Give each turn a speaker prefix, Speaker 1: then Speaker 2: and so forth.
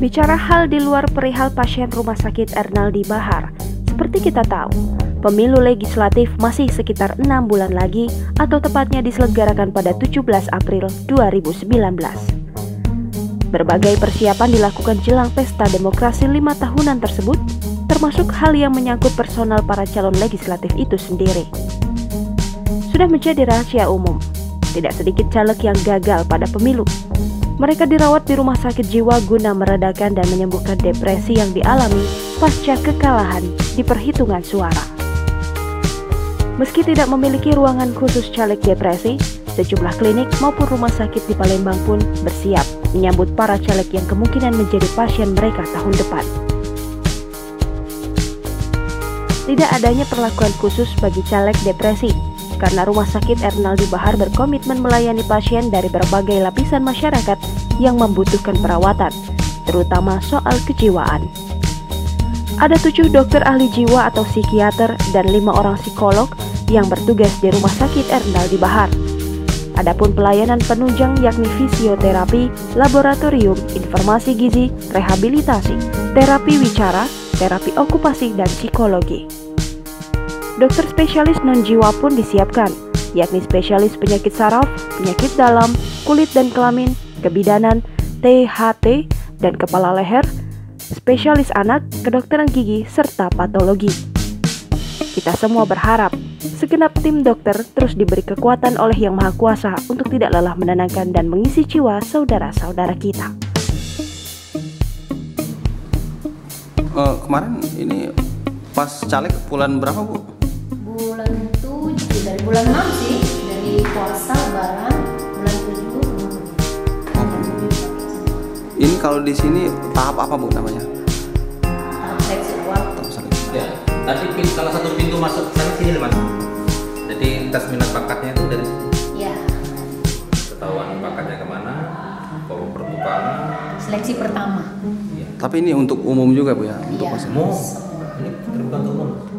Speaker 1: Bicara hal di luar perihal pasien Rumah Sakit Ernaldi Bahar, seperti kita tahu, pemilu legislatif masih sekitar 6 bulan lagi atau tepatnya diselenggarakan pada 17 April 2019. Berbagai persiapan dilakukan jelang pesta demokrasi 5 tahunan tersebut, termasuk hal yang menyangkut personal para calon legislatif itu sendiri. Sudah menjadi rahasia umum, tidak sedikit caleg yang gagal pada pemilu. Mereka dirawat di rumah sakit jiwa guna meredakan dan menyembuhkan depresi yang dialami pasca kekalahan di perhitungan suara. Meski tidak memiliki ruangan khusus caleg depresi, sejumlah klinik maupun rumah sakit di Palembang pun bersiap menyambut para caleg yang kemungkinan menjadi pasien mereka tahun depan. Tidak adanya perlakuan khusus bagi caleg depresi, karena Rumah Sakit Ernaldi Bahar berkomitmen melayani pasien dari berbagai lapisan masyarakat yang membutuhkan perawatan, terutama soal kejiwaan. Ada 7 dokter ahli jiwa atau psikiater dan 5 orang psikolog yang bertugas di Rumah Sakit Ernaldi Bahar. Adapun pelayanan penunjang yakni fisioterapi, laboratorium, informasi gizi, rehabilitasi, terapi wicara, terapi okupasi, dan psikologi. Dokter spesialis non-jiwa pun disiapkan, yakni spesialis penyakit saraf, penyakit dalam, kulit dan kelamin, kebidanan, THT, dan kepala leher, spesialis anak, kedokteran gigi, serta patologi. Kita semua berharap segenap tim dokter terus diberi kekuatan oleh Yang Maha Kuasa untuk tidak lelah menenangkan dan mengisi jiwa saudara-saudara kita.
Speaker 2: Kemarin ini pas caleg bulan berapa, Bu?
Speaker 3: Bulan 7, dari bulan 6 sih, dari puasa, lebaran, bulan 7.
Speaker 2: Ini kalau di sini tahap apa, Bu, namanya?
Speaker 3: Tahap seleksi awal.
Speaker 2: Tahap seleksi.
Speaker 4: Ya, tadi salah satu pintu masuk sana sini, Mas. Jadi tes minat bakatnya itu dari sini.
Speaker 3: Ya,
Speaker 4: Ketahuan bakatnya kemana, kalau pertukaran.
Speaker 3: seleksi pertama.
Speaker 4: Ya.
Speaker 2: Tapi ini untuk umum juga, Bu, ya? Untuk
Speaker 3: Iya,
Speaker 2: pasien.
Speaker 4: Semua
Speaker 3: semua.
Speaker 4: ini terbuka untuk umum.